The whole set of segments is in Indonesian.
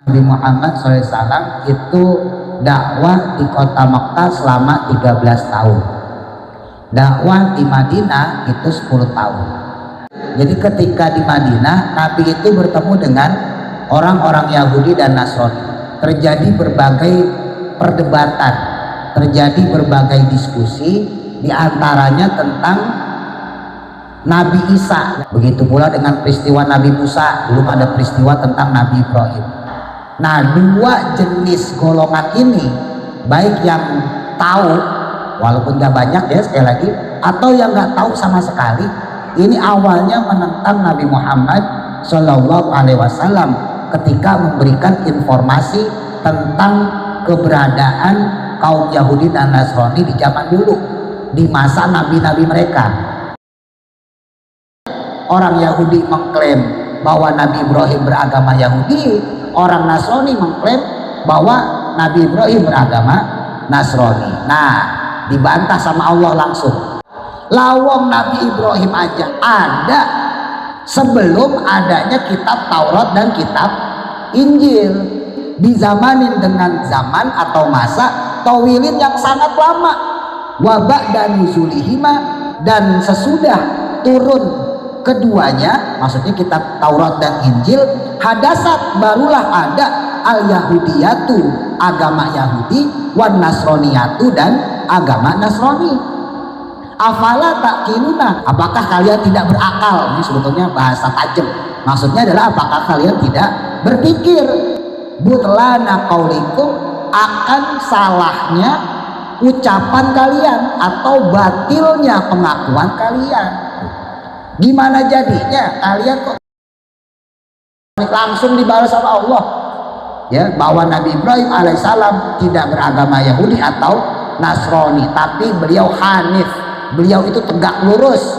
Nabi Muhammad SAW itu dakwah di kota Makkah selama 13 tahun, dakwah di Madinah itu 10 tahun. Jadi ketika di Madinah, Nabi itu bertemu dengan orang-orang Yahudi dan Nasrani, terjadi berbagai perdebatan, terjadi berbagai diskusi, diantaranya tentang Nabi Isa. Begitu pula dengan peristiwa Nabi Musa, belum ada peristiwa tentang Nabi Ibrahim. Nah, dua jenis golongan ini, baik yang tahu walaupun gak banyak ya sekali lagi, atau yang gak tahu sama sekali, ini awalnya menentang Nabi Muhammad Shallallahu Alaihi Wasallam ketika memberikan informasi tentang keberadaan kaum Yahudi dan Nasrani di zaman dulu, di masa nabi-nabi mereka. Orang Yahudi mengklaim bahwa Nabi Ibrahim beragama Yahudi, orang Nasrani mengklaim bahwa Nabi Ibrahim beragama Nasrani. Nah, dibantah sama Allah langsung. Lawang Nabi Ibrahim aja ada sebelum adanya kitab Taurat dan kitab Injil, dizamanin dengan zaman atau masa tawilin yang sangat lama, wabak dan nuzulihima, dan sesudah turun keduanya, maksudnya kitab Taurat dan Injil, hadasat barulah ada al-Yahudiyatu, agama Yahudi, wan Nasroniyatu, dan agama Nasrani. Afala ta'qiluna, apakah kalian tidak berakal? Ini sebetulnya bahasa tajam, maksudnya adalah apakah kalian tidak berpikir? Butlana qaulikum, akan salahnya ucapan kalian atau batilnya pengakuan kalian. Gimana jadinya kalian kok langsung dibalas sama Allah ya, bahwa Nabi Ibrahim alaihissalam tidak beragama Yahudi atau Nasrani, tapi beliau hanif, beliau itu tegak lurus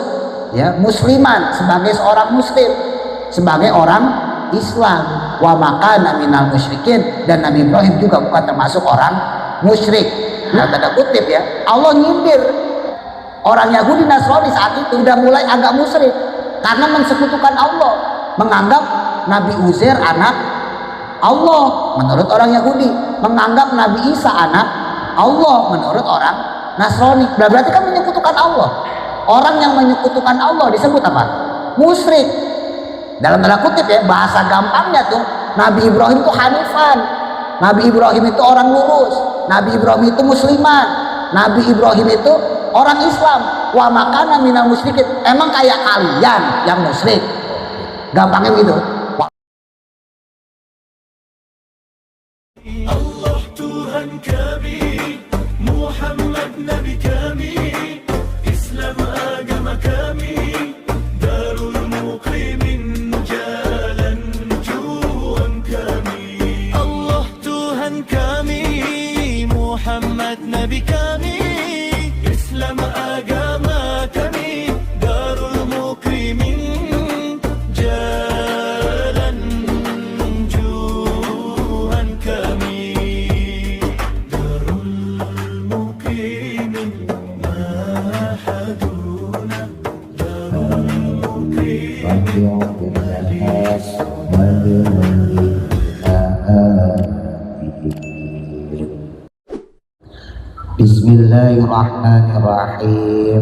ya, musliman, sebagai seorang muslim, sebagai orang Islam. Wa makana minal musyrikin, dan Nabi Ibrahim juga bukan termasuk orang musyrik. Nah, tanda kutip ya, Allah nyindir orang Yahudi Nasrani saat itu udah mulai agak musyrik karena mensekutukan Allah, menganggap Nabi Uzair anak Allah menurut orang Yahudi, menganggap Nabi Isa anak Allah menurut orang Nasrani. Berarti kan menyekutukan Allah. Orang yang menyekutukan Allah disebut apa? Musyrik. Dalam tanda kutip ya, bahasa gampangnya tuh Nabi Ibrahim itu hanifan, Nabi Ibrahim itu orang lurus, Nabi Ibrahim itu musliman, Nabi Ibrahim itu orang Islam. Wa makana minal musyrikin, emang kayak kalian yang musyrik, gampangnya begitu. Allah Tuhan kami, Muhammad Nabi kami, Islam agama kami, Darul Muqimin jalan juang kami. Allah Tuhan kami, Muhammad Nabi kami, Islam agama kami, Darul Muqimin jalan juang kami. Darul Muqimin mahaduna, Darul Muqimin Bismillahirrahmanirrahim.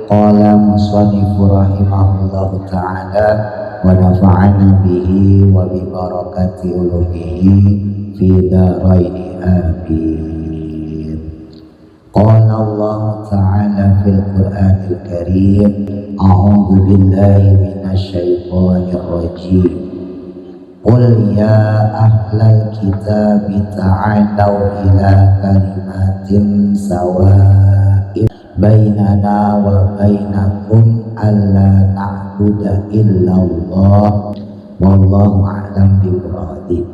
Qala musannifur rahimahullahu ta'ala wa nafa'ana bihi wa bi barakati ulumihi fi dharaini amin. Qala Allah ta'ala fil Qur'anil Karim, a'udzu billahi minasy syaithanir rajim. Qul ya ahlal kitab ta'alau ila kalimatin sawa'in bainana wa bainakum alla na'budu illallah wallahu a'lam bimuradi.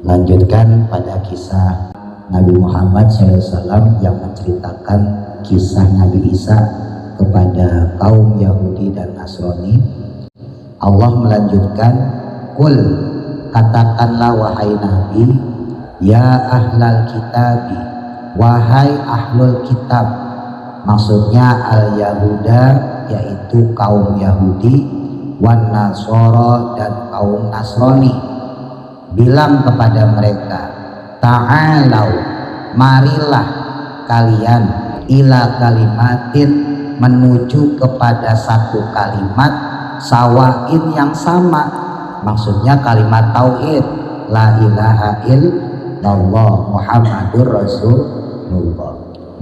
Lanjutkan pada kisah Nabi Muhammad SAW yang menceritakan kisah Nabi Isa kepada kaum Yahudi dan Nasrani. Allah melanjutkan, Qul, katakanlah wahai Nabi, ya ahlal kitabi, wahai ahlul kitab, maksudnya al-Yahuda, yaitu kaum Yahudi, wan Nasara, dan kaum Nasrani. bilang kepada mereka, ta'alau, marilah kalian, ila kalimatin, menuju kepada satu kalimat, sawain yang sama, maksudnya kalimat tauhid, la ilaha illallah Muhammadur Rasulullah.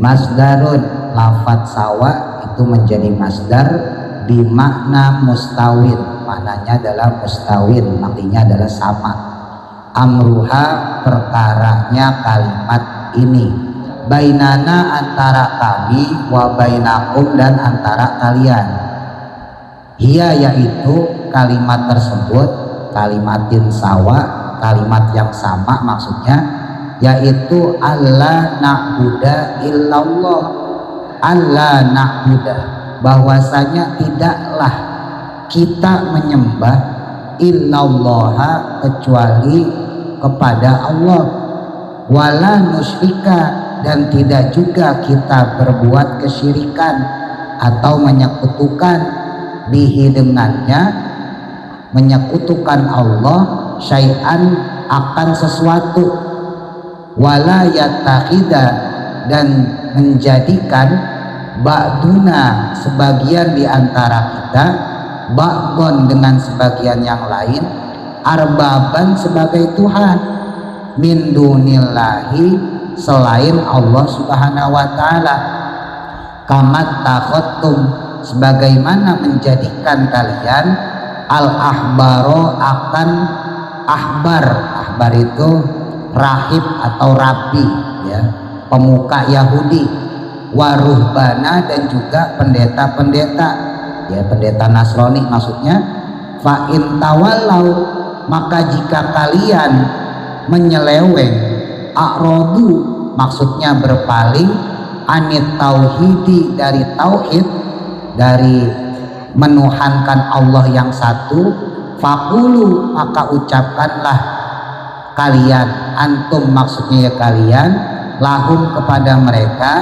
Masdarun, lafadz sawa itu menjadi masdar bimakna mustawin, maknanya adalah mustawin, artinya adalah sama. Amruha, perkaranya kalimat ini, bainana, antara kami, wa bainakum, dan antara kalian. Hiya, yaitu kalimat tersebut, kalimatin sawa, kalimat yang sama maksudnya, yaitu alla na'buda illallah, alla na'buda, bahwasanya tidaklah kita menyembah illallaha, kecuali kepada Allah, wala nusyrika, dan tidak juga kita berbuat kesyirikan atau menyekutukan bihi, dengannya, menyekutukan Allah, syai'an, akan sesuatu, wala yattakhidha, dan menjadikan ba'duna, sebagian di antara kita, ba'don, dengan sebagian yang lain, arbaban, sebagai Tuhan, min dunillahi, selain Allah subhanahu wa ta'ala, kamat takhottum, sebagaimana menjadikan kalian al-ahbaro, akan ahbar. Ahbar itu rahib atau rabi, ya, pemuka Yahudi, waruhbana, dan juga pendeta-pendeta, ya, pendeta Nasrani maksudnya. Fa in tawallau, maka jika kalian menyeleweng, a'radu, maksudnya berpaling, anit tauhidi, dari tauhid, dari menuhankan Allah yang satu, faqulu, maka ucapkanlah kalian, antum maksudnya ya kalian, lahum, kepada mereka.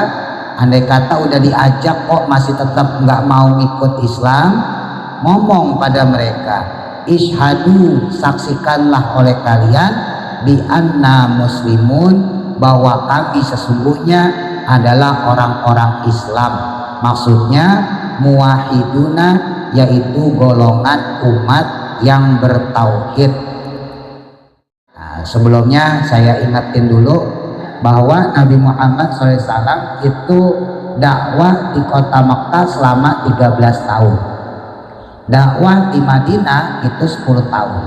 Andai kata udah diajak kok masih tetap nggak mau ikut Islam, ngomong pada mereka, ishadu, saksikanlah oleh kalian, bi anna muslimun, bahwa kami sesungguhnya adalah orang-orang Islam, maksudnya muwahiduna, yaitu golongan umat yang bertauhid. Nah, sebelumnya saya ingatin dulu bahwa Nabi Muhammad SAW itu dakwah di kota Makkah selama 13 tahun, dakwah di Madinah itu 10 tahun.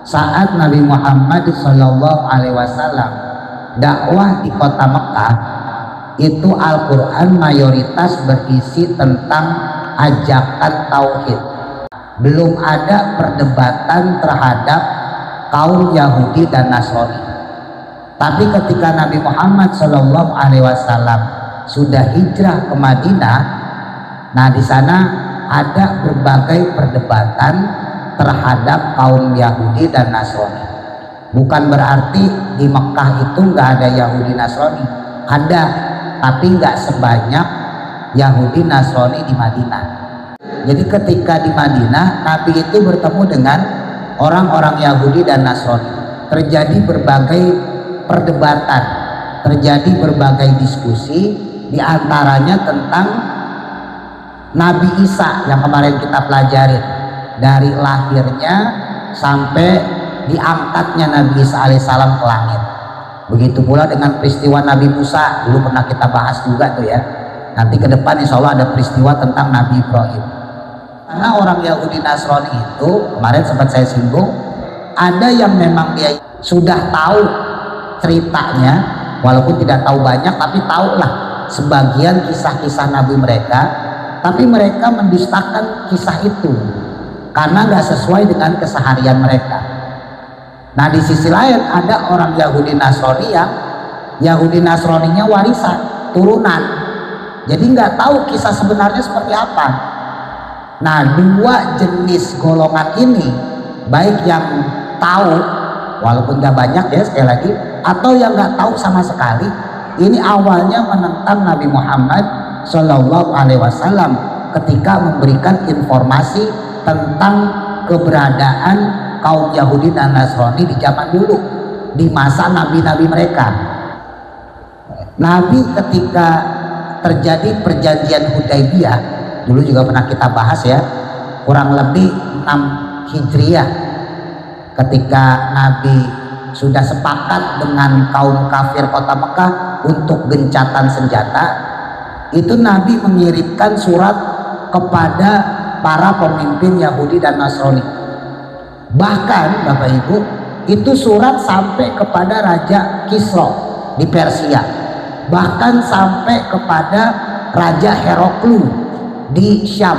Saat Nabi Muhammad SAW dakwah di kota Makkah, itu Al-Quran mayoritas berisi tentang ajakan tauhid, belum ada perdebatan terhadap kaum Yahudi dan Nasrani. Tapi ketika Nabi Muhammad SAW sudah hijrah ke Madinah, nah di sana ada berbagai perdebatan terhadap kaum Yahudi dan Nasrani. Bukan berarti di Mekah itu nggak ada Yahudi Nasrani, ada, tapi nggak sebanyak Yahudi Nasrani di Madinah. Jadi ketika di Madinah, Nabi itu bertemu dengan orang-orang Yahudi dan Nasrani, terjadi berbagai perdebatan, terjadi berbagai diskusi, diantaranya tentang Nabi Isa yang kemarin kita pelajari, dari lahirnya sampai diangkatnya Nabi Isa alaihissalam ke langit. Begitu pula dengan peristiwa Nabi Musa, dulu pernah kita bahas juga tuh ya. Nanti ke depan insya Allah ada peristiwa tentang Nabi Ibrahim. Karena orang Yahudi Nasrani itu kemarin sempat saya singgung, ada yang memang dia sudah tahu ceritanya, walaupun tidak tahu banyak, tapi tahulah sebagian kisah-kisah Nabi mereka, tapi mereka mendustakan kisah itu karena nggak sesuai dengan keseharian mereka. Nah di sisi lain ada orang Yahudi Nasrani yang Yahudi Nasraninya warisan turunan, jadi nggak tahu kisah sebenarnya seperti apa. Nah dua jenis golongan ini, baik yang tahu walaupun nggak banyak ya sekali lagi, atau yang nggak tahu sama sekali, ini awalnya menentang Nabi Muhammad SAW ketika memberikan informasi tentang keberadaan kaum Yahudi dan Nasrani di zaman dulu, di masa nabi-nabi mereka. Nabi ketika terjadi perjanjian Hudaybiyah, dulu juga pernah kita bahas ya, kurang lebih 6 Hijriah, ketika Nabi sudah sepakat dengan kaum kafir kota Mekah untuk gencatan senjata, itu Nabi mengirimkan surat kepada para pemimpin Yahudi dan Nasrani. Bahkan Bapak Ibu, itu surat sampai kepada Raja Kisra di Persia, bahkan sampai kepada Raja Heraklius di Syam.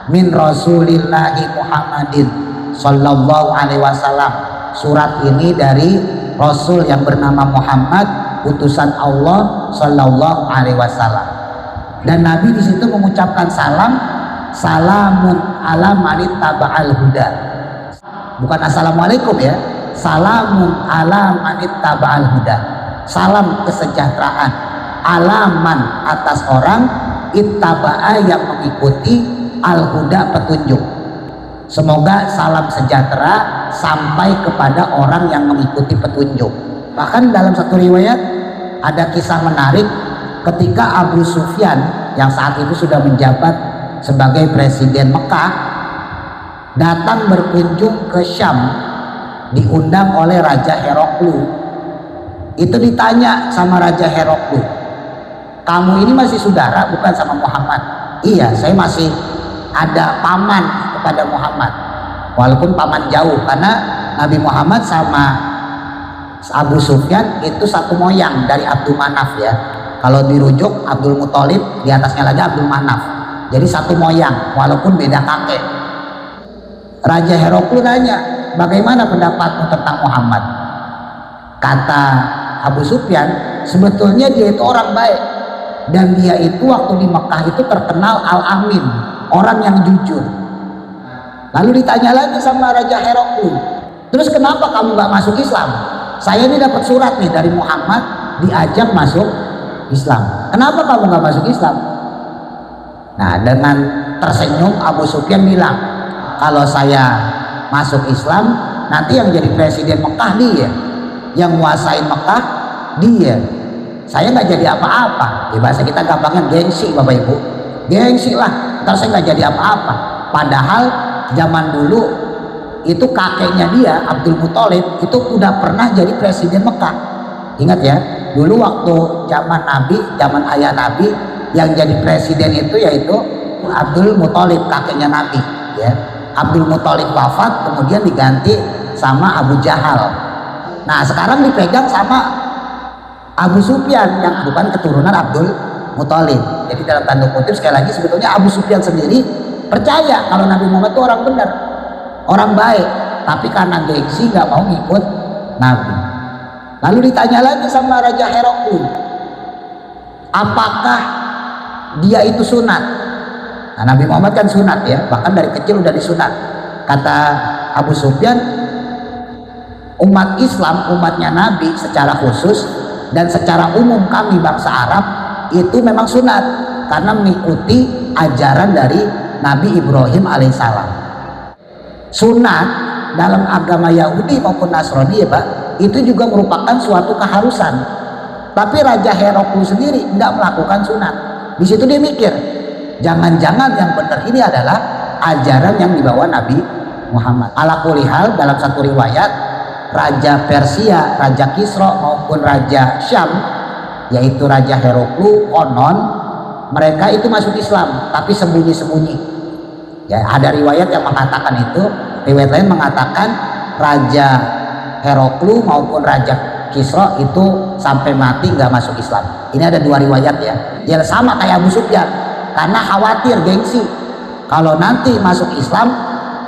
Min Rasulillahi Muhammadin sallallahu alaihi wasallam. Surat ini dari Rasul yang bernama Muhammad, utusan Allah sallallahu alaihi wasallam. Dan Nabi di situ mengucapkan salam, salamun ala manittaba'al huda. Bukan assalamualaikum ya, salamun ala manittaba'al huda. Salam kesejahteraan, alaman atas orang ittaba'a yang mengikuti al-huda, petunjuk. Semoga salam sejahtera sampai kepada orang yang mengikuti petunjuk. Bahkan dalam satu riwayat ada kisah menarik ketika Abu Sufyan yang saat itu sudah menjabat sebagai presiden Mekah datang berkunjung ke Syam, diundang oleh Raja Heraklius. Itu ditanya sama Raja Heraklius, kamu ini masih saudara bukan sama Muhammad? Iya, saya masih ada paman kepada Muhammad, walaupun paman jauh, karena Nabi Muhammad sama Abu Sufyan itu satu moyang dari Abdul Manaf ya. Kalau dirujuk Abdul Muthalib, di atasnya lagi Abdul Manaf, jadi satu moyang walaupun beda kakek. Raja Heraklius nanya, bagaimana pendapatmu tentang Muhammad? Kata Abu Sufyan, sebetulnya dia itu orang baik, dan dia itu waktu di Mekah itu terkenal Al-Amin, orang yang jujur. Lalu ditanya lagi sama Raja Heraklius, terus kenapa kamu gak masuk Islam? Saya ini dapat surat nih dari Muhammad, diajak masuk Islam. Kenapa kamu gak masuk Islam? Nah, dengan tersenyum Abu Sufyan bilang, kalau saya masuk Islam, nanti yang jadi presiden Mekah dia, yang nguasain Mekah dia, saya nggak jadi apa-apa. Di bahasa kita gampangnya gengsi Bapak Ibu, gengsi lah, ntar saya nggak jadi apa-apa. Padahal zaman dulu itu kakeknya dia Abdul Muthalib itu udah pernah jadi presiden Mekah. Ingat ya, dulu waktu zaman Nabi, zaman ayah Nabi, yang jadi presiden itu yaitu Abdul Muthalib, kakeknya Nabi ya. Abdul Muthalib wafat, kemudian diganti sama Abu Jahal. Nah sekarang dipegang sama Abu Sufyan yang bukan keturunan Abdul Muthalib. Jadi dalam tanda kutip sekali lagi, sebetulnya Abu Sufyan sendiri percaya kalau Nabi Muhammad itu orang benar, orang baik, tapi karena gengsi nggak mau ngikut Nabi. Lalu ditanya lagi sama Raja Heraklius, apakah dia itu sunat? Nah, Nabi Muhammad kan sunat ya, bahkan dari kecil udah disunat. Kata Abu Sufyan, umat Islam, umatnya Nabi secara khusus dan secara umum kami bangsa Arab itu memang sunat karena mengikuti ajaran dari Nabi Ibrahim alaihissalam. Sunat dalam agama Yahudi maupun Nasrani ya Pak, itu juga merupakan suatu keharusan. Tapi Raja Heraklius sendiri nggak melakukan sunat. Di situ dia mikir, jangan-jangan yang benar ini adalah ajaran yang dibawa Nabi Muhammad. Ala kulli hal, dalam satu riwayat Raja Persia, Raja Kisra maupun Raja Syam, yaitu Raja Heraklius, konon mereka itu masuk Islam tapi sembunyi-sembunyi. Ya, ada riwayat yang mengatakan itu, riwayat lain mengatakan Raja Heraklius maupun Raja Kisra itu sampai mati nggak masuk Islam. Ini ada dua riwayat ya. Ya sama kayak Abu Sufyan, karena khawatir gengsi kalau nanti masuk Islam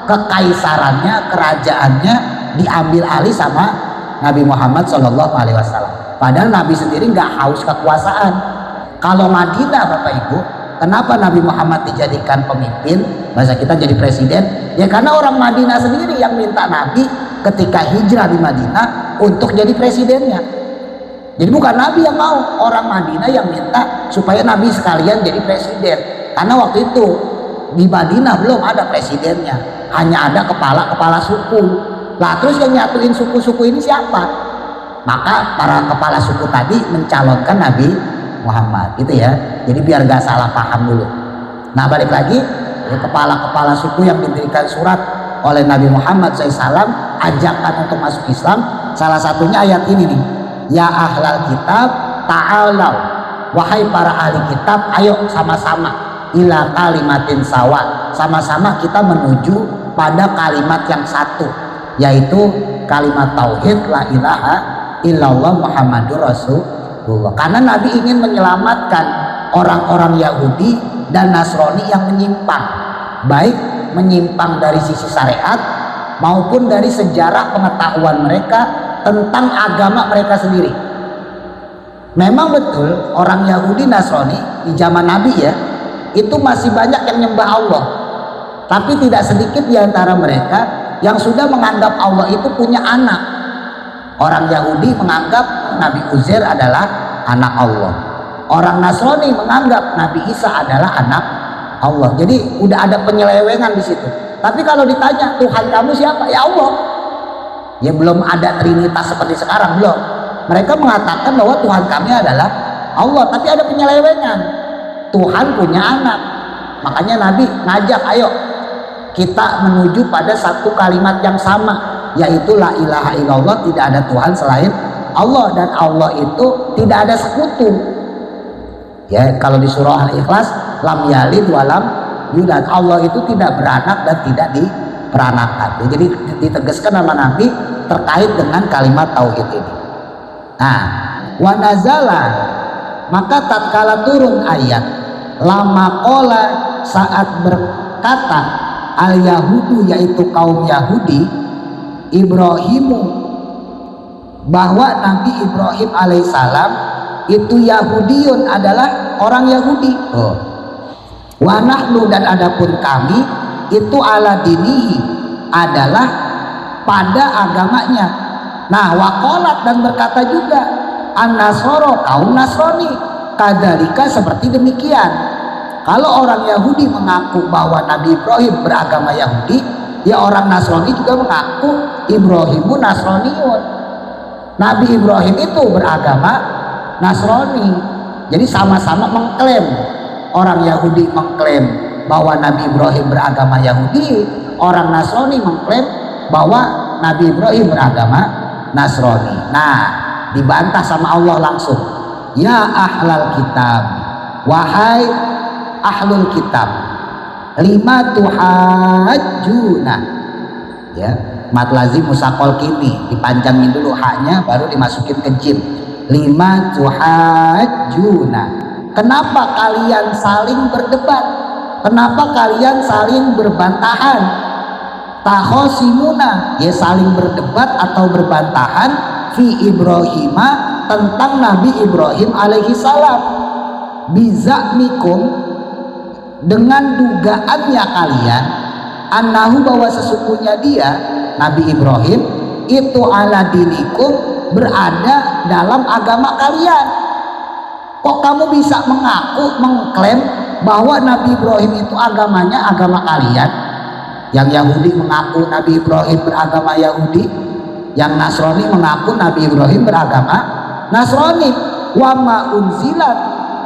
kekaisarannya, kerajaannya diambil alih sama Nabi Muhammad SAW. Padahal Nabi sendiri nggak haus kekuasaan. Kalau Madinah Bapak Ibu, kenapa Nabi Muhammad dijadikan pemimpin, bahasa kita jadi presiden? Ya karena orang Madinah sendiri yang minta Nabi ketika hijrah di Madinah untuk jadi presidennya. Jadi bukan Nabi yang mau, orang Madinah yang minta supaya Nabi sekalian jadi presiden. Karena waktu itu di Madinah belum ada presidennya, hanya ada kepala-kepala suku. Lah terus yang nyatuin suku-suku ini siapa? Maka para kepala suku tadi mencalonkan Nabi Muhammad, gitu ya. Jadi biar gak salah paham dulu. Nah balik lagi, ya, kepala-kepala suku yang diberikan surat oleh Nabi Muhammad SAW ajakan untuk masuk Islam, salah satunya ayat ini nih, ya ahlal kitab ta'alau, wahai para ahli kitab, ayo sama-sama ila kalimatin sawa, sama-sama kita menuju pada kalimat yang satu, yaitu kalimat tauhid la ilaha illallah Muhammadur Rasulullah. Karena Nabi ingin menyelamatkan orang-orang Yahudi dan Nasrani yang menyimpang, baik menyimpang dari sisi syariat maupun dari sejarah pengetahuan mereka tentang agama mereka sendiri. Memang betul orang Yahudi Nasrani di zaman Nabi ya, itu masih banyak yang nyembah Allah, tapi tidak sedikit di antara mereka yang sudah menganggap Allah itu punya anak. Orang Yahudi menganggap Nabi Uzair adalah anak Allah, orang Nasrani menganggap Nabi Isa adalah anak Allah. Jadi udah ada penyelewengan di situ. Tapi kalau ditanya Tuhan kamu siapa? Ya Allah. Ya belum ada trinitas seperti sekarang, belum. Mereka mengatakan bahwa Tuhan kami adalah Allah, tapi ada penyelewengan. Tuhan punya anak. Makanya Nabi ngajak, ayo kita menuju pada satu kalimat yang sama, yaitu la ilaha illallah, tidak ada Tuhan selain Allah, dan Allah itu tidak ada sekutu. Ya, kalau di surah Al-Ikhlas, lam yalid walam yulad, Allah itu tidak beranak dan tidak diperanakan. Ya, jadi ditegaskan sama Nabi terkait dengan kalimat tauhid ini. Nah, wa nazala, maka tatkala turun ayat lama kola, saat berkata al yahudu, yaitu kaum Yahudi, Ibrahimu, bahwa Nabi Ibrahim alaihissalam itu Yahudiyun, adalah orang Yahudi. Wa nahnu, dan adapun kami itu ala dinihi, adalah pada agamanya. Nah, waqalat, dan berkata juga an-nasoro, kaum Nasrani, kadzalika, seperti demikian. Kalau orang Yahudi mengaku bahwa Nabi Ibrahim beragama Yahudi, ya orang Nasrani juga mengaku Ibrahimu Nasraniun. Nabi Ibrahim itu beragama Nasrani. Jadi sama-sama mengklaim. Orang Yahudi mengklaim bahwa Nabi Ibrahim beragama Yahudi, orang Nasrani mengklaim bahwa Nabi Ibrahim beragama Nasrani. Nah, dibantah sama Allah langsung. Ya ahlal kitab, wahai ahlul kitab, lima tuhajjuna. Ya, mat lazim musakol kini, dipanjangin dulu haknya baru dimasukin ke jim. Lima tuhajjuna. Kenapa kalian saling berdebat? Kenapa kalian saling berbantahan? Tahosimuna, ya saling berdebat atau berbantahan fi Ibrahima, tentang Nabi Ibrahim alaihi salam, bizakmikum, dengan dugaannya kalian, annahu, bahwa sesungguhnya dia Nabi Ibrahim itu ala dinikum, berada dalam agama kalian. Kok kamu bisa mengaku, mengklaim bahwa Nabi Ibrahim itu agamanya agama kalian? Yang Yahudi mengaku Nabi Ibrahim beragama Yahudi, yang Nasrani mengaku Nabi Ibrahim beragama Nasrani. Wa ma unzilat,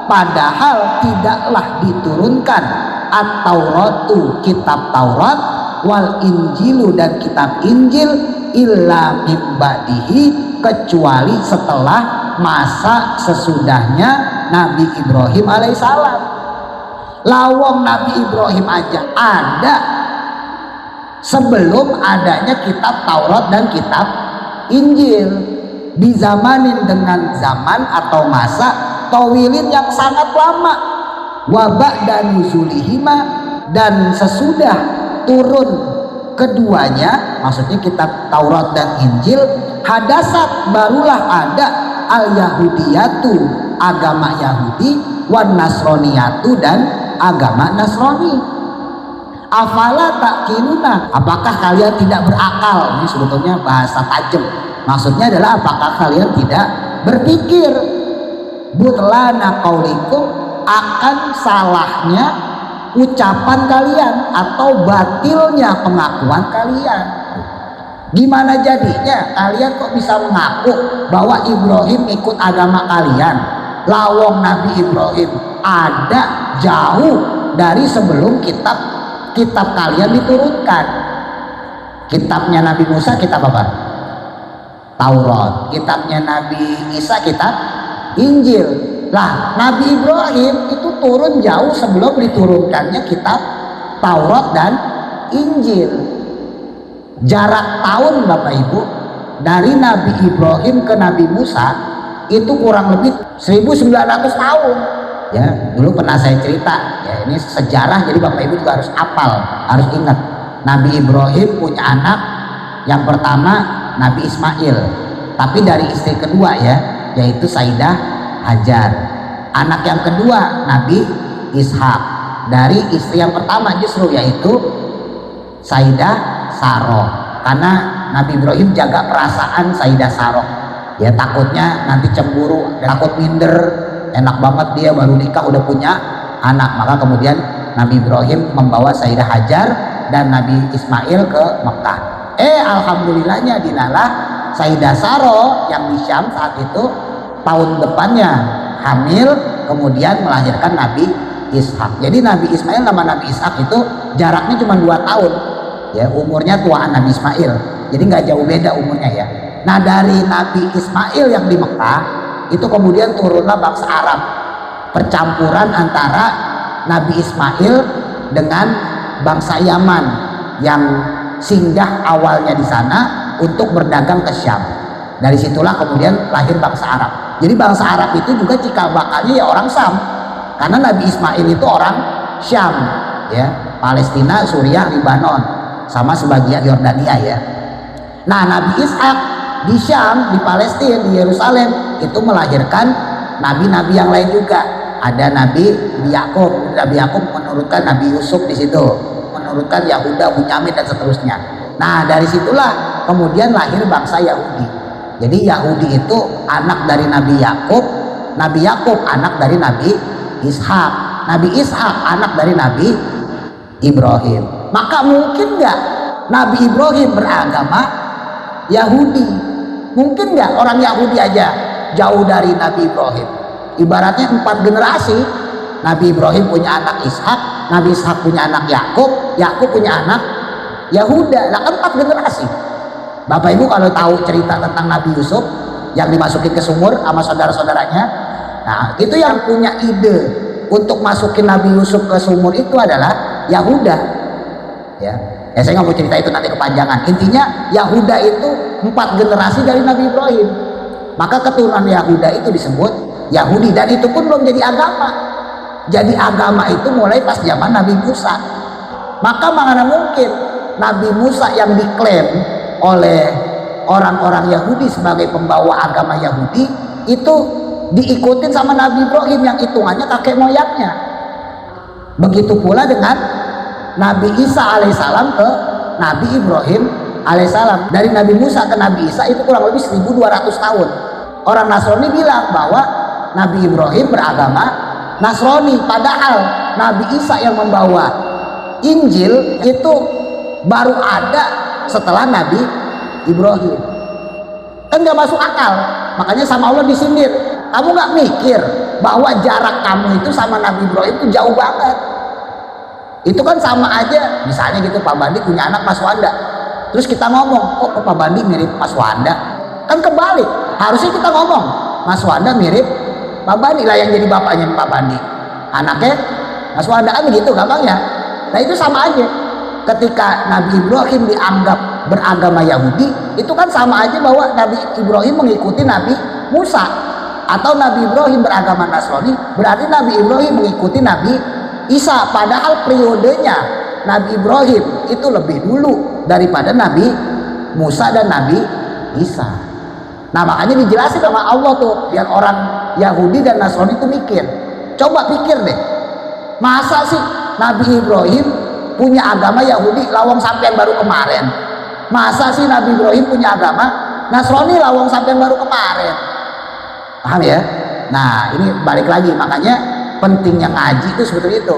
padahal tidaklah diturunkan at-tauratu, kitab Taurat, wal injilu, dan kitab Injil, illa mim ba'dihi, kecuali setelah masa sesudahnya Nabi Ibrahim alaihissalam. Lawang Nabi Ibrahim aja ada sebelum adanya kitab Taurat dan kitab Injil, dizamanin dengan zaman atau masa tawilin yang sangat lama. Wabak dan nuzulihima, dan sesudah turun keduanya, maksudnya kitab Taurat dan Injil, hadasat, barulah ada al yahudiyatu, agama Yahudi, wan nasroniyatu, dan agama Nasrani. Afala ta'qiluna, apakah kalian tidak berakal? Ini sebetulnya bahasa tajam. Maksudnya adalah apakah kalian tidak berpikir? Butlana qaulikum, akan salahnya ucapan kalian atau batilnya pengakuan kalian. Gimana jadinya kalian kok bisa mengaku bahwa Ibrahim ikut agama kalian? Lawong Nabi Ibrahim ada jauh dari sebelum kitab kalian diturunkan. Kitabnya Nabi Musa kitab apa? Taurat. Kitabnya Nabi Isa kitab Injil. Lah Nabi Ibrahim itu turun jauh sebelum diturunkannya kitab Taurat dan Injil. Jarak tahun Bapak Ibu dari Nabi Ibrahim ke Nabi Musa itu kurang lebih 1900 tahun. Ya, dulu pernah saya cerita, ya ini sejarah, jadi Bapak Ibu juga harus hafal, harus ingat. Nabi Ibrahim punya anak yang pertama Nabi Ismail, tapi dari istri kedua ya, yaitu Sayyidah Hajar. Anak yang kedua Nabi Ishak dari istri yang pertama justru, yaitu Sayyidah Saroh. Karena Nabi Ibrahim jaga perasaan Sayyidah Saroh, ya takutnya nanti cemburu, takut minder, enak banget dia baru nikah udah punya anak. Maka kemudian Nabi Ibrahim membawa Sayyidah Hajar dan Nabi Ismail ke Mekah. Alhamdulillahnya dinalah Sayyidah Saroh yang di Syam saat itu tahun depannya hamil, kemudian melahirkan Nabi Ishak. Jadi Nabi Ismail sama Nabi Ishak itu jaraknya cuma 2 tahun. Ya, umurnya tuaan Nabi Ismail, jadi nggak jauh beda umurnya ya. Nah dari Nabi Ismail yang di Mekah itu kemudian turunlah bangsa Arab, percampuran antara Nabi Ismail dengan bangsa Yaman yang singgah awalnya di sana untuk berdagang ke Syam. Dari situlah kemudian lahir bangsa Arab. Jadi bangsa Arab itu juga cikal bakalnya ya orang Syam, karena Nabi Ismail itu orang Syam, ya, Palestina, Suriah, Libanon, sama sebagian Yordania ya. Nah Nabi Ishak di Syam, di Palestina, di Yerusalem itu melahirkan nabi-nabi yang lain juga. Ada Nabi Yakub. Nabi Yakub menurutkan Nabi Yusuf di situ, menurutkan Yahuda, Bunyamin dan seterusnya. Nah dari situlah kemudian lahir bangsa Yahudi. Jadi Yahudi itu anak dari Nabi Yakub, Nabi Yakub anak dari Nabi Ishak, Nabi Ishak anak dari Nabi Ibrahim. Maka mungkin nggak Nabi Ibrahim beragama Yahudi? Mungkin nggak orang Yahudi aja jauh dari Nabi Ibrahim? Ibaratnya 4 generasi. Nabi Ibrahim punya anak Ishak, Nabi Ishak punya anak Yakub, Yakub punya anak Yahuda. Nah, 4 generasi. Bapak Ibu kalau tahu cerita tentang Nabi Yusuf yang dimasukin ke sumur sama saudara-saudaranya, nah itu yang punya ide untuk masukin Nabi Yusuf ke sumur itu adalah Yahuda. Ya, saya nggak mau cerita itu nanti kepanjangan. Intinya Yahuda itu 4 generasi dari Nabi Ibrahim. Maka keturunan Yahuda itu disebut Yahudi, dan itu pun belum jadi agama. Jadi agama itu mulai pas zaman Nabi Musa. Maka mana mungkin Nabi Musa yang diklaim oleh orang-orang Yahudi sebagai pembawa agama Yahudi itu diikutin sama Nabi Ibrahim yang hitungannya kakek moyangnya. Begitu pula dengan Nabi Isa alaihissalam ke Nabi Ibrahim alaihissalam. Dari Nabi Musa ke Nabi Isa itu kurang lebih 1200 tahun. Orang Nasrani bilang bahwa Nabi Ibrahim beragama Nasrani, padahal Nabi Isa yang membawa Injil itu baru ada setelah Nabi Ibrahim. Kan nggak masuk akal. Makanya sama Allah disindir, kamu nggak mikir bahwa jarak kamu itu sama Nabi Ibrahim itu jauh banget. Itu kan sama aja, misalnya gitu Pak Bandi punya anak Mas Wanda, terus kita ngomong, kok Pak Bandi mirip Mas Wanda? Kan kebalik, harusnya kita ngomong Mas Wanda mirip Pak Bandi lah, yang jadi bapaknya Pak Bandi, anaknya Mas Wanda, kan begitu gampangnya. Nah itu sama aja. Ketika Nabi Ibrahim dianggap beragama Yahudi, itu kan sama aja bahwa Nabi Ibrahim mengikuti Nabi Musa. Atau Nabi Ibrahim beragama Nasrani, berarti Nabi Ibrahim mengikuti Nabi Isa, padahal periodenya Nabi Ibrahim itu lebih dulu daripada Nabi Musa dan Nabi Isa. Nah makanya dijelasin sama Allah tuh, biar orang Yahudi dan Nasrani itu mikir. Coba pikir deh, masa sih Nabi Ibrahim punya agama Yahudi lawang sampean baru kemarin? Masa sih Nabi Ibrahim punya agama Nasrani lawang sampean baru kemarin? Paham ya? Nah ini balik lagi, makanya pentingnya ngaji itu seperti itu.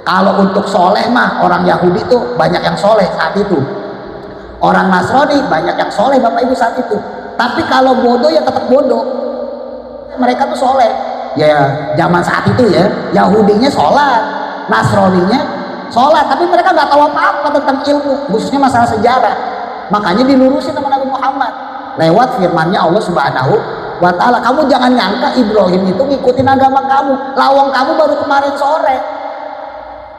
Kalau untuk soleh mah orang Yahudi tuh banyak yang soleh saat itu, orang Nasrani banyak yang soleh Bapak Ibu saat itu. Tapi kalau bodoh ya tetap bodoh. Mereka tuh soleh ya zaman saat itu ya. Yahudinya sholat, Nasraninya sholat, tapi mereka nggak tahu apa-apa tentang ilmu, khususnya masalah sejarah. Makanya dilurusin sama Nabi Muhammad lewat firmannya Allah Subhanahu wa ta'ala. Kamu jangan nyangka Ibrahim itu ngikutin agama kamu, lawang kamu baru kemarin sore.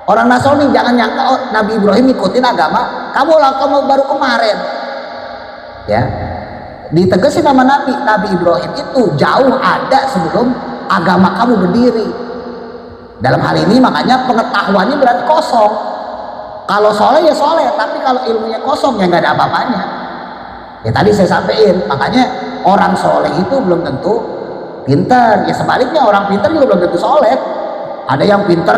Orang Nasrani jangan nyangka oh, Nabi Ibrahim ngikutin agama kamu, kamu baru kemarin. Ya, ditegesin sama Nabi Ibrahim itu jauh ada sebelum agama kamu berdiri. Dalam hal ini makanya pengetahuannya berarti kosong. Kalau soleh ya soleh, tapi kalau ilmunya kosong ya nggak ada apa-apanya. Ya tadi saya sampaikan, makanya orang soleh itu belum tentu pinter. Ya sebaliknya orang pinter juga belum tentu soleh. Ada yang pinter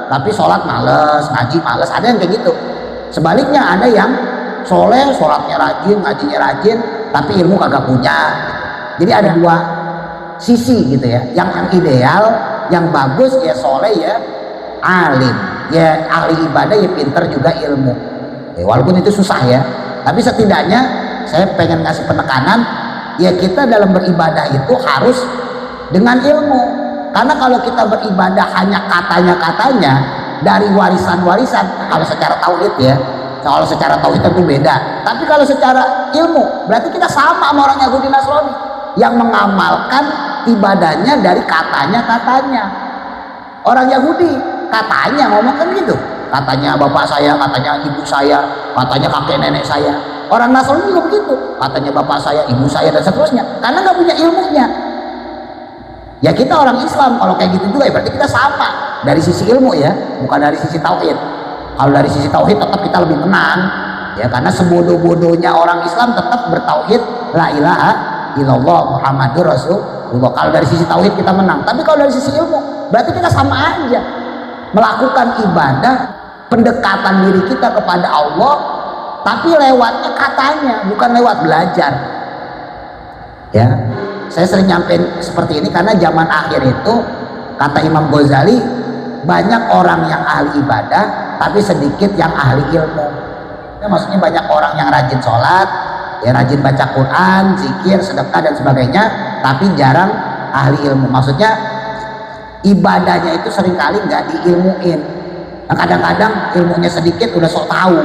tapi sholat males, ngaji males, ada yang kayak gitu. Sebaliknya ada yang soleh, sholatnya rajin, ngajinya rajin, tapi ilmu kagak punya. Jadi ada dua sisi gitu ya. Yang ideal, yang bagus ya soleh ya alim, ya ahli ibadah ya pinter juga ilmu. Ya, walaupun itu susah ya, tapi setidaknya saya pengen ngasih penekanan ya kita dalam beribadah itu harus dengan ilmu. Karena kalau kita beribadah hanya katanya-katanya dari warisan-warisan, kalau secara tauhid ya, kalau secara tauhid itu beda. Tapi kalau secara ilmu, berarti kita sama orang Yahudi Nasrani yang mengamalkan ibadahnya dari katanya-katanya. Orang Yahudi katanya ngomong kan gitu, katanya bapak saya, katanya ibu saya, katanya kakek nenek saya. Orang Nasrani juga begitu, katanya bapak saya, ibu saya, dan seterusnya, karena nggak punya ilmunya. Ya kita orang Islam kalau kayak gitu juga ya berarti kita sama dari sisi ilmu ya, bukan dari sisi tauhid. Kalau dari sisi tauhid tetap kita lebih menang ya, karena sebodoh-bodohnya orang Islam tetap bertauhid la ilaha illallah Muhammadur Rasulullah. Kalau dari sisi tauhid kita menang, tapi kalau dari sisi ilmu berarti kita sama aja melakukan ibadah, pendekatan diri kita kepada Allah, tapi lewatnya katanya, bukan lewat belajar. Ya, saya sering nyampein seperti ini karena zaman akhir itu kata Imam Ghazali banyak orang yang ahli ibadah tapi sedikit yang ahli ilmu. Ya, maksudnya banyak orang yang rajin sholat, ya rajin baca Quran, zikir, sedekah dan sebagainya, tapi jarang ahli ilmu. Maksudnya ibadahnya itu seringkali nggak diilmuin. Nah, kadang-kadang ilmunya sedikit udah sok tahu.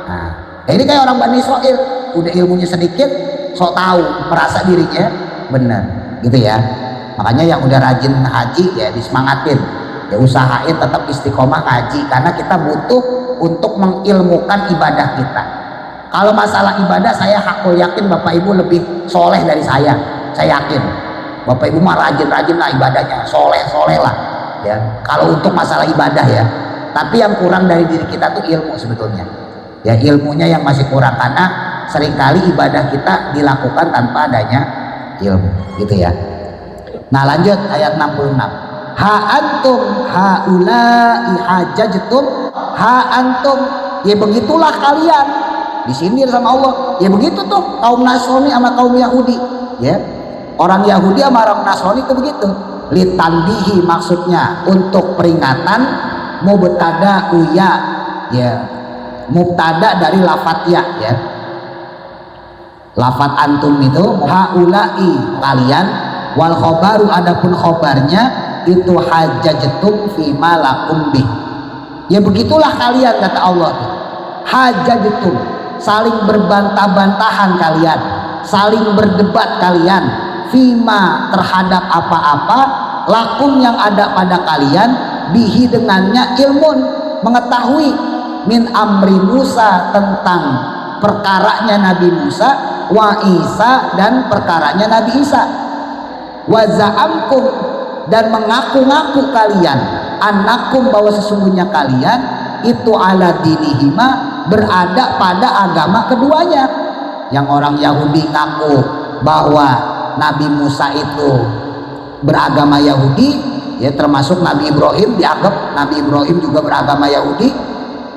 Nah, ini kayak orang Bani Israil, udah ilmunya sedikit, sok tahu, merasa dirinya benar, gitu ya. Makanya yang udah rajin haji ya disemangatin, ya usahain tetap istiqomah ngaji, karena kita butuh untuk mengilmukan ibadah kita. Kalau masalah ibadah saya hakul yakin Bapak Ibu lebih soleh dari saya yakin. Bapak Ibu mah rajin-rajin lah ibadahnya, soleh lah ya. Kalau untuk masalah ibadah ya, tapi yang kurang dari diri kita tuh ilmu sebetulnya. Ya ilmunya yang masih kurang, karena seringkali ibadah kita dilakukan tanpa adanya ilmu, gitu ya. Nah lanjut ayat 66. Ha antum haula'i hajajtum, ha antum, ya begitulah kalian. Disindir sama Allah, ya begitu tuh kaum Nasrani sama kaum Yahudi, ya. Orang Yahudi sama orang Nasrani itu begitu. Litanbihi maksudnya untuk peringatan, mubtada uya, ya mubtada dari lafat ya, ya. Lafat antum itu haulai kalian, wal khobaru adapun khobarnya itu hajajtum fima lakum bih. Ya begitulah kalian kata Allah. Hajajtum, saling berbantah-bantahan kalian, saling berdebat kalian, fima terhadap apa-apa, lakum yang ada pada kalian, bihi dengannya ilmun, mengetahui, min amri Musa tentang perkaranya Nabi Musa, wa Isa dan perkaranya Nabi Isa, wa za'amkum dan mengaku-ngaku kalian, anakum bahwa sesungguhnya kalian itu ala dinihima berada pada agama keduanya. Yang orang Yahudi ngaku bahwa Nabi Musa itu beragama Yahudi, ya termasuk Nabi Ibrahim, dianggap Nabi Ibrahim juga beragama Yahudi.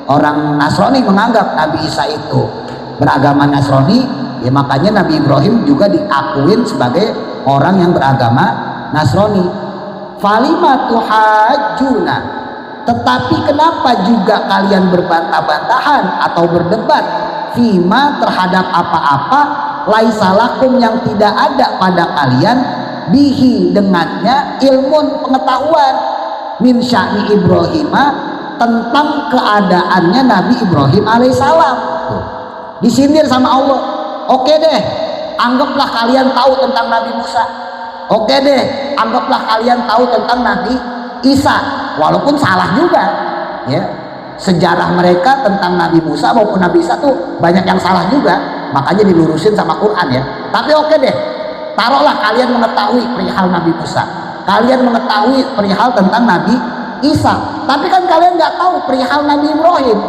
Orang Nasrani menganggap Nabi Isa itu beragama Nasrani, ya makanya Nabi Ibrahim juga diakuin sebagai orang yang beragama Nasrani. Falima tuhajjuna, Tetapi kenapa juga kalian berbantah-bantahan atau berdebat fima terhadap apa-apa laisalakum yang tidak ada pada kalian bihi dengannya ilmun pengetahuan min sya'ni Ibrahimah tentang keadaannya Nabi Ibrahim alaihissalam. Disindir sama Allah. Oke deh, anggaplah kalian tahu tentang Nabi Musa. Oke deh, anggaplah kalian tahu tentang Nabi Isa, walaupun salah juga ya. Sejarah mereka tentang Nabi Musa maupun Nabi Isa tuh banyak yang salah juga, makanya dilurusin sama Quran ya. Tapi oke deh, taruhlah kalian mengetahui perihal Nabi Musa, kalian mengetahui perihal tentang Nabi Isa, tapi kan kalian nggak tahu perihal Nabi Ibrahim.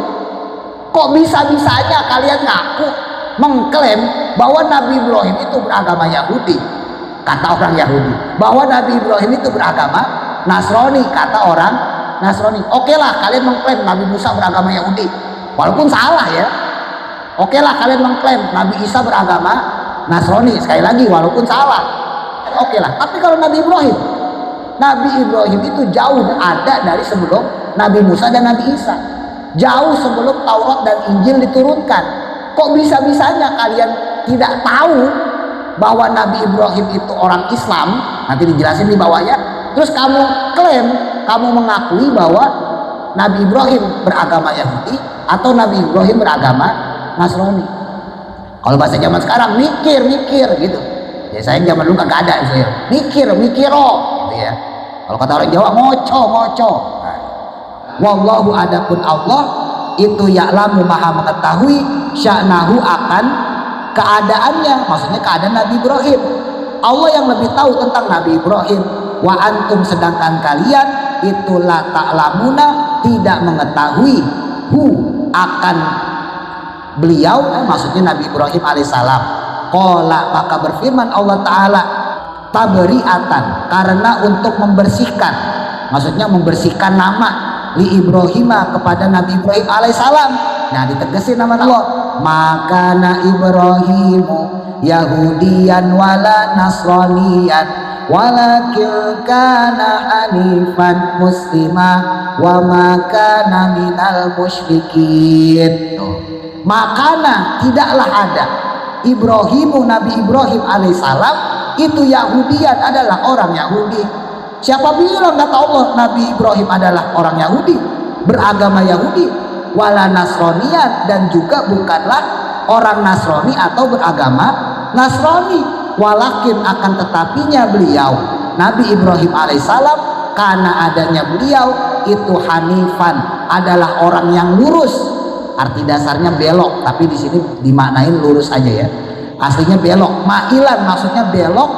Kok bisa-bisanya kalian ngaku mengklaim bahwa Nabi Ibrahim itu beragama Yahudi, kata orang Yahudi, bahwa Nabi Ibrahim itu beragama Nasrani, kata orang Nasrani. Oke lah kalian mengklaim Nabi Musa beragama Yahudi, walaupun salah ya. Oke lah kalian mengklaim Nabi Isa beragama Nasrani, sekali lagi walaupun salah. Oke lah, tapi kalau Nabi Ibrahim itu jauh ada dari sebelum Nabi Musa dan Nabi Isa, jauh sebelum Taurat dan Injil diturunkan. Kok bisa-bisanya kalian tidak tahu bahwa Nabi Ibrahim itu orang Islam? Nanti dijelasin di bawahnya. Terus kamu klaim, kamu mengakui bahwa Nabi Ibrahim beragama Yahudi atau Nabi Ibrahim beragama Nasrani. Kalau bahasa zaman sekarang mikir gitu ya. Saya zaman dulu kagak ada saya mikiro gitu ya. Kalau kata orang Jawa ngoco. Nah, wallahu adapun Allah itu ya'lamu maha mengetahui sya'nahu akan keadaannya, maksudnya keadaan Nabi Ibrahim. Allah yang lebih tahu tentang Nabi Ibrahim. Wa antum sedangkan kalian itu la ta'lamuna tidak mengetahui akan beliau, maksudnya Nabi Ibrahim alaihissalam. Qala maka berfirman Allah Ta'ala tabri'atan, karena untuk membersihkan, maksudnya membersihkan nama li Ibrahimah kepada Nabi Ibrahim alaihissalam. Nah ditegesin nama Allah, maka na Ibrahimu Yahudiyan wala Nasraniyan walakin kana hanifan muslimah wa ma kana minal musyrikin. Makana tidaklah ada Ibrahimu Nabi Ibrahim alaihissalam itu Yahudian adalah orang Yahudi. Siapa bilang kata Allah Nabi Ibrahim adalah orang Yahudi, beragama Yahudi, wala Nasronian, dan juga bukanlah orang Nasrani atau beragama Nasrani. Walakin akan tetapinya beliau Nabi Ibrahim alaihissalam, karena adanya beliau itu hanifan adalah orang yang lurus. Arti dasarnya belok, tapi di sini dimaknain lurus aja ya. Aslinya belok, mailan maksudnya belok,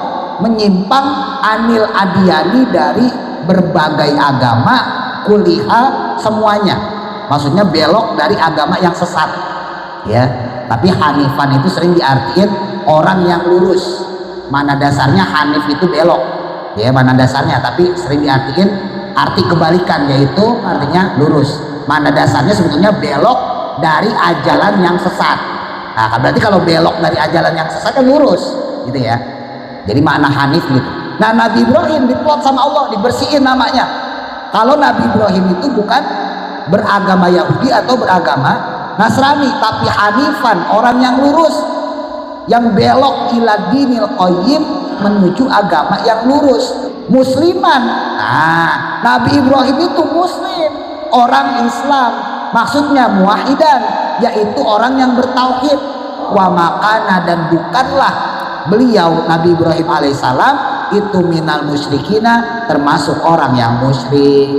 menyimpang anil adiyani dari berbagai agama, kuliha semuanya. Maksudnya belok dari agama yang sesat ya. Tapi hanifan itu sering diartikan orang yang lurus. Mana dasarnya hanif itu belok ya, mana dasarnya, tapi sering diartikan arti kebalikan, yaitu artinya lurus. Mana dasarnya sebetulnya belok dari ajalan yang sesat. Nah berarti kalau belok dari ajalan yang sesat kan lurus gitu ya. Jadi makna hanif gitu. Nah Nabi Ibrahim diplot sama Allah, dibersihin namanya. Kalau Nabi Ibrahim itu bukan beragama Yahudi atau beragama Nasrani, tapi hanifan, orang yang lurus, yang belok ila dinil qayyim, menuju agama yang lurus, musliman. Nah Nabi Ibrahim itu muslim, orang Islam, maksudnya muwahidan, yaitu orang yang bertauhid. Wa makana, dan bukanlah beliau Nabi Ibrahim alaihissalam itu minal musyrikina, termasuk orang yang musyrik.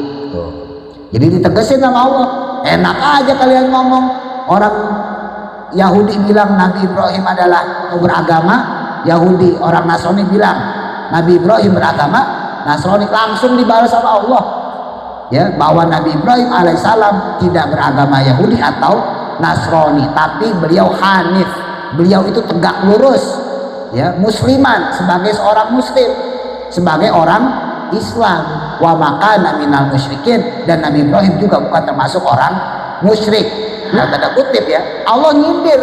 Jadi ditegesin sama Allah. Enak aja kalian ngomong, orang Yahudi bilang Nabi Ibrahim adalah beragama Yahudi, orang Nasrani bilang Nabi Ibrahim beragama Nasrani, langsung dibalas sama Allah ya, bahwa Nabi Ibrahim alaihissalam tidak beragama Yahudi atau Nasrani, tapi beliau hanif, beliau itu tegak lurus ya, musliman, sebagai seorang muslim, sebagai orang Islam. Wa makana minal musyrikin, dan Nabi Ibrahim juga bukan termasuk orang musyrik. Nah, tanda kutip ya, Allah nyindir,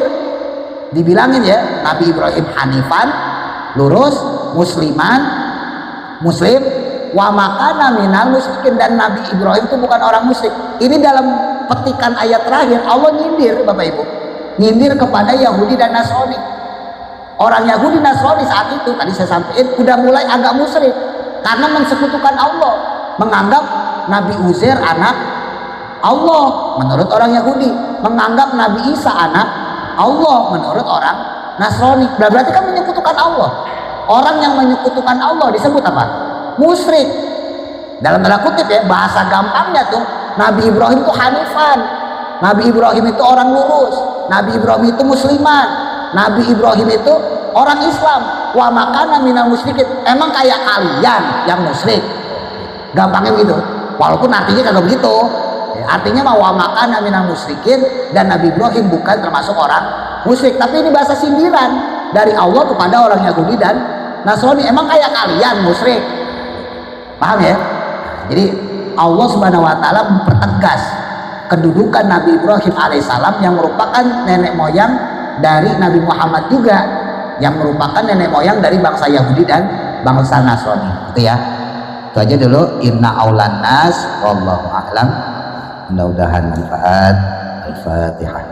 dibilangin ya Nabi Ibrahim hanifan, lurus, musliman, muslim, wa makana minal musyrikin, dan Nabi Ibrahim itu bukan orang musyrik. Ini dalam petikan ayat terakhir Allah nyindir Bapak Ibu, nyindir kepada Yahudi dan Nasrani. Orang Yahudi Nasrani saat itu tadi saya sampaikan udah mulai agak musyrik karena mensekutukan Allah, menganggap Nabi Uzair anak Allah menurut orang Yahudi, menganggap Nabi Isa anak Allah menurut orang Nasrani. Berarti kan menyekutukan Allah. Orang yang menyekutukan Allah disebut apa? Musyrik. Dalam tanda kutip ya, bahasa gampangnya tuh Nabi Ibrahim itu hanifan, Nabi Ibrahim itu orang lurus, Nabi Ibrahim itu musliman, Nabi Ibrahim itu orang Islam. Wa makana minal musyrikin, emang kayak kalian yang musyrik, gampangnya begitu, walaupun artinya kagak begitu ya, artinya mah wa makana minal musyrikin, dan Nabi Ibrahim bukan termasuk orang musyrik. Tapi ini bahasa sindiran dari Allah kepada orang Yahudi dan Nasrani, emang kayak kalian musyrik, paham ya? Jadi Allah Subhanahu wa taala mempertegas kedudukan Nabi Ibrahim alaihissalam yang merupakan nenek moyang dari Nabi Muhammad juga, yang merupakan nenek moyang dari bangsa Yahudi dan bangsa Nasrani. Itu ya. Itu aja dulu. Inna aulan nas wallahu a'lam. Mudah-mudahan manfaat. Al-Fatihah.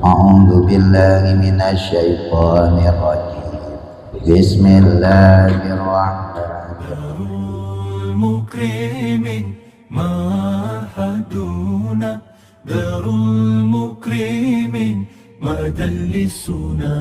A'udzu billahi minasyaitonir rajim. Bismillahirrahmanirrahim. المكرمين معهدنا دار المكرمين مأدى للسنى